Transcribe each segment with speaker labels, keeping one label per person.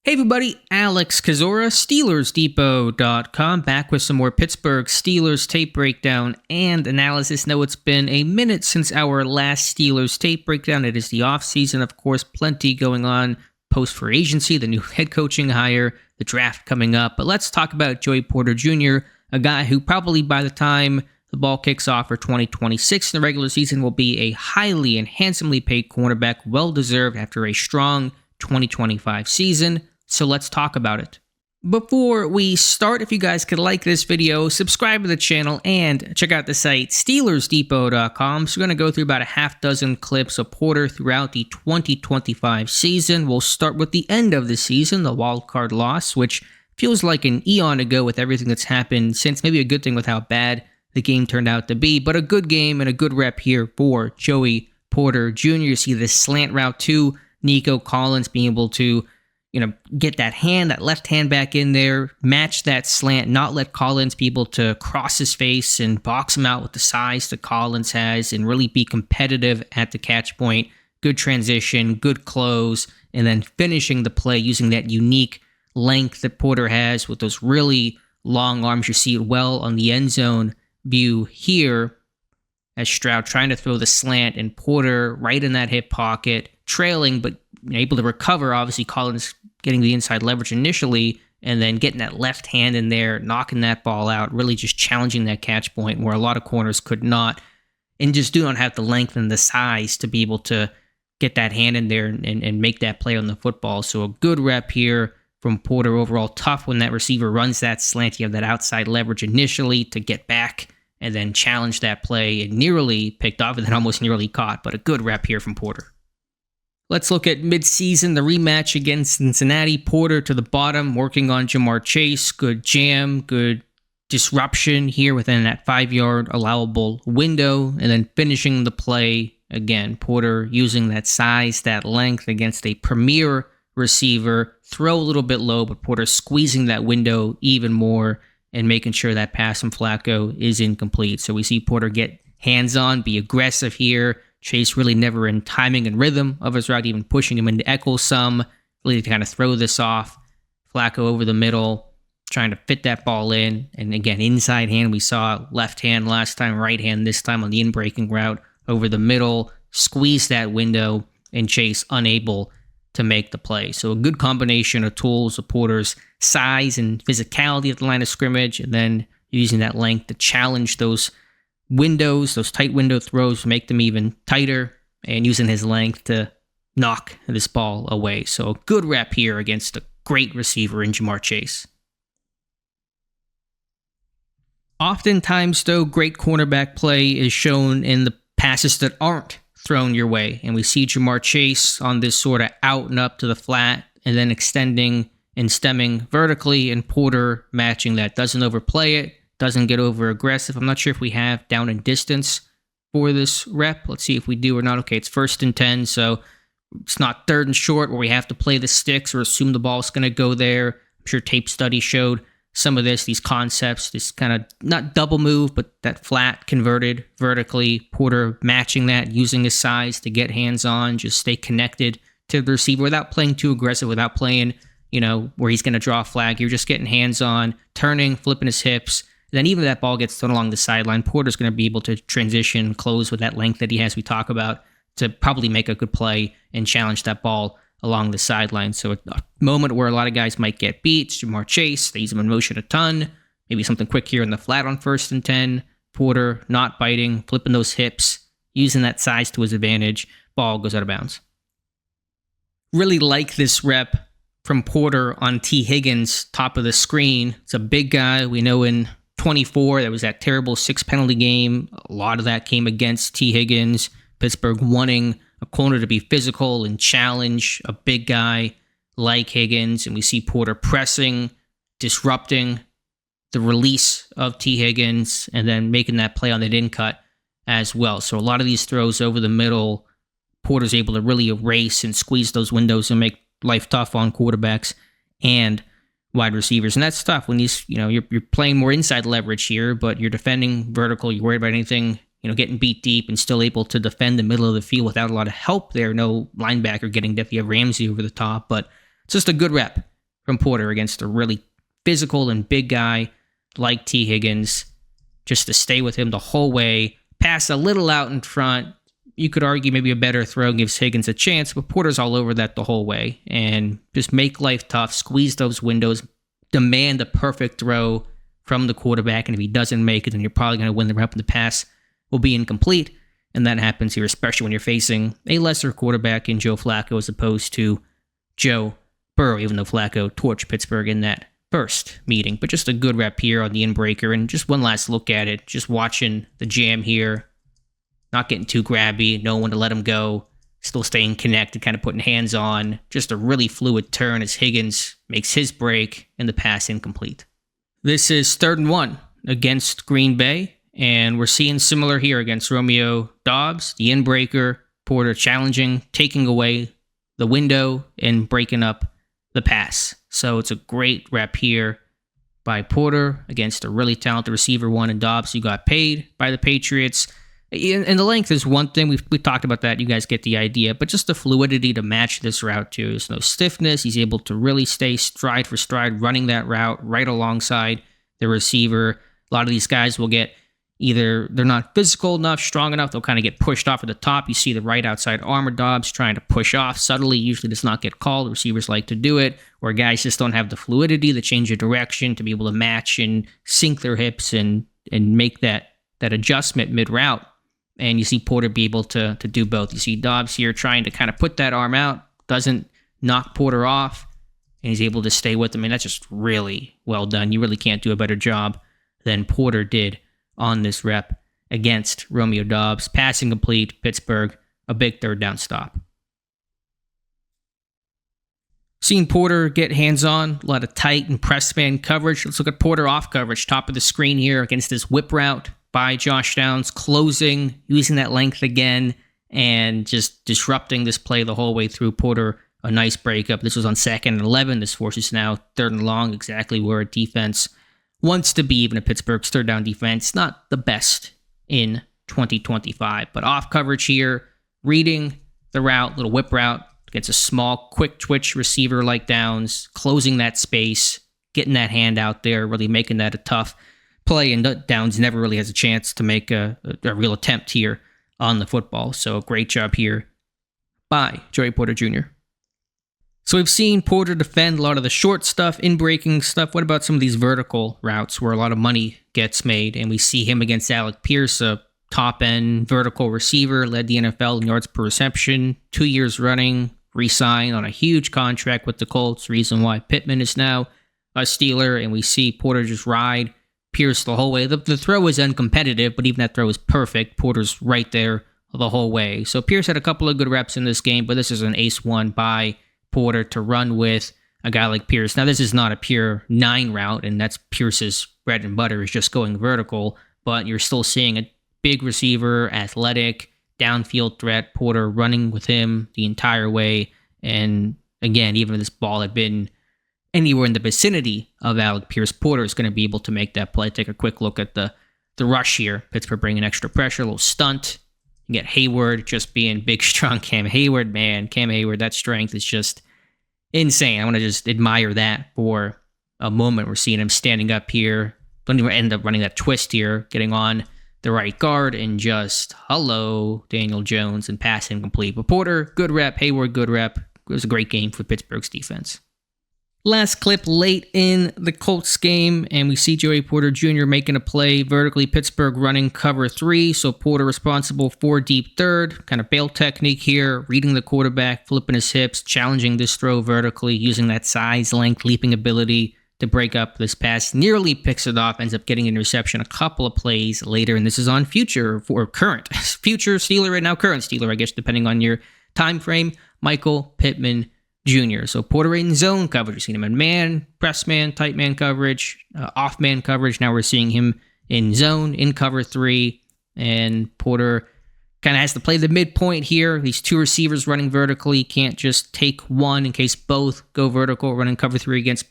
Speaker 1: Hey everybody, Alex Kozora, SteelersDepot.com, back with some more Pittsburgh Steelers tape breakdown and analysis. Now it's been a minute since our last Steelers tape breakdown. It is the offseason, of course, plenty going on post-free agency, the new head coaching hire, the draft coming up. But let's talk about Joey Porter Jr., a guy who probably by the time the ball kicks off for 2026 in the regular season will be a highly and handsomely paid cornerback, well-deserved after a strong 2025 season. So let's talk about it. Before we start, if you guys could like this video, subscribe to the channel, and check out the site SteelersDepot.com. So we're going to go through about a half dozen clips of Porter throughout the 2025 season. We'll start with the end of the season, the wildcard loss, which feels like an eon ago with everything that's happened since. Maybe a good thing with how bad the game turned out to be, but a good game and a good rep here for Joey Porter Jr. You see this slant route to Nico Collins being able to get that hand, that left hand back in there, match that slant, not let Collins be able to cross his face and box him out with the size that Collins has and really be competitive at the catch point. Good transition, good close, and then finishing the play using that unique length that Porter has with those really long arms. You see it well on the end zone view here as Stroud trying to throw the slant and Porter right in that hip pocket, trailing, but able to recover. Obviously, Collins getting the inside leverage initially, and then getting that left hand in there, knocking that ball out, really just challenging that catch point where a lot of corners could not, and just do not have the length and the size to be able to get that hand in there and make that play on the football. So a good rep here from Porter overall. Tough when that receiver runs that slant. You have that outside leverage initially to get back and then challenge that play. It nearly picked off and then almost nearly caught, but a good rep here from Porter. Let's look at midseason, the rematch against Cincinnati. Porter to the bottom, working on Jamar Chase. Good jam, good disruption here within that 5-yard allowable window, and then finishing the play again. Porter using that size, that length against a premier receiver. Throw a little bit low, but Porter squeezing that window even more and making sure that pass from Flacco is incomplete. So we see Porter get hands-on, be aggressive here. Chase really never in timing and rhythm of his route, even pushing him into echo some, really to kind of throw this off. Flacco over the middle, trying to fit that ball in. And again, inside hand, we saw left hand last time, right hand this time on the in-breaking route over the middle, squeeze that window, and Chase unable to make the play. So a good combination of tools of Porter's size and physicality at the line of scrimmage, and then using that length to challenge those windows, those tight window throws, make them even tighter, and using his length to knock this ball away. So a good rep here against a great receiver in Jamar Chase. Oftentimes, though, great cornerback play is shown in the passes that aren't thrown your way. And we see Jamar Chase on this sort of out and up to the flat, and then extending and stemming vertically, and Porter matching that. Doesn't overplay it, doesn't get over aggressive. I'm not sure if we have down and distance for this rep. Let's see if we do or not. Okay, it's 1st and 10, so it's not 3rd and short where we have to play the sticks or assume the ball's going to go there. I'm sure tape study showed some of this, these concepts, this kind of not double move, but that flat converted vertically. Porter matching that, using his size to get hands on, just stay connected to the receiver without playing too aggressive, without playing, where he's going to draw a flag. You're just getting hands on, turning, flipping his hips. Then even if that ball gets thrown along the sideline, Porter's going to be able to transition, close with that length that he has, we talk about, to probably make a good play and challenge that ball along the sideline. So a moment where a lot of guys might get beat. Jamar Chase, they use him in motion a ton. Maybe something quick here in the flat on 1st and 10. Porter not biting, flipping those hips, using that size to his advantage. Ball goes out of bounds. Really like this rep from Porter on T. Higgins, top of the screen. It's a big guy. We know in 24, there was that terrible 6-penalty game. A lot of that came against T. Higgins. Pittsburgh wanting a corner to be physical and challenge a big guy like Higgins. And we see Porter pressing, disrupting the release of T. Higgins, and then making that play on the in cut as well. So a lot of these throws over the middle, Porter's able to really erase and squeeze those windows and make life tough on quarterbacks and wide receivers. And that's tough when you're playing more inside leverage here, but you're defending vertical. You're worried about anything, getting beat deep and still able to defend the middle of the field without a lot of help there. No linebacker getting death. You have Ramsey over the top, but it's just a good rep from Porter against a really physical and big guy like T. Higgins, just to stay with him the whole way, pass a little out in front. You could argue maybe a better throw gives Higgins a chance, but Porter's all over that the whole way, and just make life tough, squeeze those windows, demand a perfect throw from the quarterback, and if he doesn't make it, then you're probably going to win the rep, and the pass will be incomplete, and that happens here, especially when you're facing a lesser quarterback in Joe Flacco as opposed to Joe Burrow, even though Flacco torched Pittsburgh in that first meeting. But just a good rep here on the inbreaker, and just one last look at it, just watching the jam here, not getting too grabby, knowing when to let him go, still staying connected, kind of putting hands on, just a really fluid turn as Higgins makes his break and the pass incomplete. This is 3rd and 1 against Green Bay, and we're seeing similar here against Romeo Doubs, the inbreaker, Porter challenging, taking away the window and breaking up the pass. So it's a great rep here by Porter against a really talented receiver one in Doubs who got paid by the Patriots. And the length is one thing. We talked about that. You guys get the idea. But just the fluidity to match this route too. There's no stiffness. He's able to really stay stride for stride running that route right alongside the receiver. A lot of these guys will get either they're not physical enough, strong enough. They'll kind of get pushed off at the top. You see the right outside arm of Doubs trying to push off subtly. Usually does not get called. The receivers like to do it. Or guys just don't have the fluidity, the change of direction to be able to match and sink their hips and make that adjustment mid-route. And you see Porter be able to do both. You see Doubs here trying to kind of put that arm out, doesn't knock Porter off, and he's able to stay with him. And that's just really well done. You really can't do a better job than Porter did on this rep against Romeo Doubs. Passing complete, Pittsburgh, a big 3rd down stop. Seeing Porter get hands-on, a lot of tight and press man coverage. Let's look at Porter off coverage, top of the screen here against this whip route by Josh Downs, closing, using that length again, and just disrupting this play the whole way through. Porter, a nice breakup. This was on 2nd and 11. This forces now 3rd and long, exactly where a defense wants to be, even a Pittsburgh's 3rd down defense. Not the best in 2025, but off coverage here, reading the route, little whip route, against a small, quick twitch receiver like Downs, closing that space, getting that hand out there, really making that a tough play, and Downs never really has a chance to make a real attempt here on the football. So great job here by Joey Porter Jr. So we've seen Porter defend a lot of the short stuff, in-breaking stuff. What about some of these vertical routes where a lot of money gets made? And we see him against Alec Pierce, a top-end vertical receiver, led the NFL in yards per reception, 2 years running, re-signed on a huge contract with the Colts, reason why Pittman is now a Steeler, and we see Porter just ride Pierce the whole way. The throw is uncompetitive, but even that throw is perfect. Porter's right there the whole way. So Pierce had a couple of good reps in this game, but this is an ace one by Porter to run with a guy like Pierce. Now, this is not a pure 9 route, and that's Pierce's bread and butter, is just going vertical, but you're still seeing a big receiver, athletic, downfield threat, Porter running with him the entire way. And again, even if this ball had been anywhere in the vicinity of Alec Pierce, Porter is going to be able to make that play. Take a quick look at the rush here. Pittsburgh bringing extra pressure, a little stunt. You get Hayward just being big, strong Cam Hayward, man. Cam Hayward, that strength is just insane. I want to just admire that for a moment. We're seeing him standing up here. Don't even end up running that twist here, getting on the right guard, and just, hello, Daniel Jones, and pass incomplete. But Porter, good rep. Hayward, good rep. It was a great game for Pittsburgh's defense. Last clip late in the Colts game, and we see Joey Porter Jr. making a play vertically. Pittsburgh running cover 3, so Porter responsible for deep third. Kind of bail technique here, reading the quarterback, flipping his hips, challenging this throw vertically, using that size, length, leaping ability to break up this pass. Nearly picks it off, ends up getting an interception a couple of plays later, and this is on future Steeler and now current Steeler, I guess, depending on your time frame, Michael Pittman Jr. So Porter in zone coverage. We've seen him in man, press man, tight man coverage, off man coverage. Now we're seeing him in zone, in cover 3. And Porter kind of has to play the midpoint here. These 2 receivers running vertically. Can't just take one in case both go vertical. Running cover 3 against,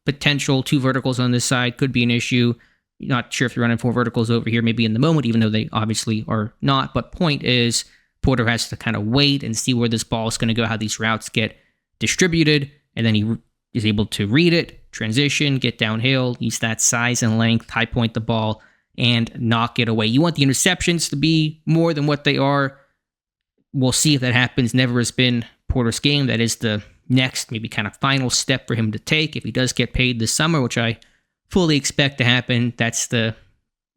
Speaker 1: potential 2 verticals on this side could be an issue. Not sure if you're running 4 verticals over here, maybe in the moment, even though they obviously are not. But point is, Porter has to kind of wait and see where this ball is going to go, how these routes get distributed, and then he He's able to read it, transition, get downhill, use that size and length, high point the ball, and knock it away. You want the interceptions to be more than what they are. We'll see if that happens. Never has been Porter's game. That is the next, maybe kind of final step for him to take if he does get paid this summer, which I fully expect to happen. That's the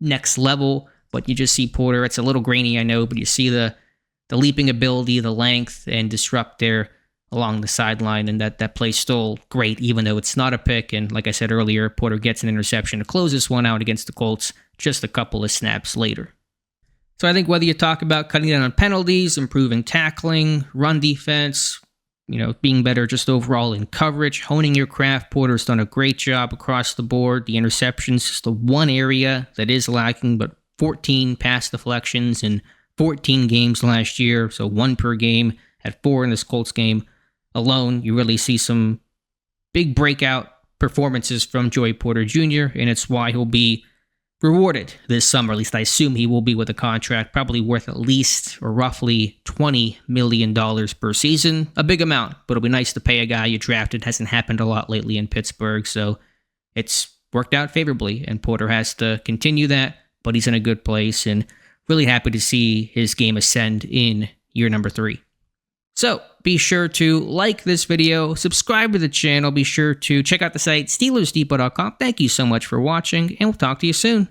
Speaker 1: next level. But you just see Porter. It's a little grainy, I know, but you see the leaping ability, the length, and disrupt there along the sideline, and that play's still great, even though it's not a pick. And like I said earlier, Porter gets an interception to close this one out against the Colts just a couple of snaps later. So I think whether you talk about cutting down on penalties, improving tackling, run defense, being better just overall in coverage, honing your craft, Porter's done a great job across the board. The interceptions is the one area that is lacking, but 14 pass deflections in 14 games last year, so 1 per game, at 4 in this Colts game alone. You really see some big breakout performances from Joey Porter Jr., and it's why he'll be rewarded this summer. At least I assume he will be with a contract probably worth at least or roughly $20 million per season. A big amount, but it'll be nice to pay a guy you drafted. Hasn't happened a lot lately in Pittsburgh, so it's worked out favorably, and Porter has to continue that, but he's in a good place, and really happy to see his game ascend in year number 3. So be sure to like this video, subscribe to the channel, be sure to check out the site SteelersDepot.com. Thank you so much for watching, and we'll talk to you soon.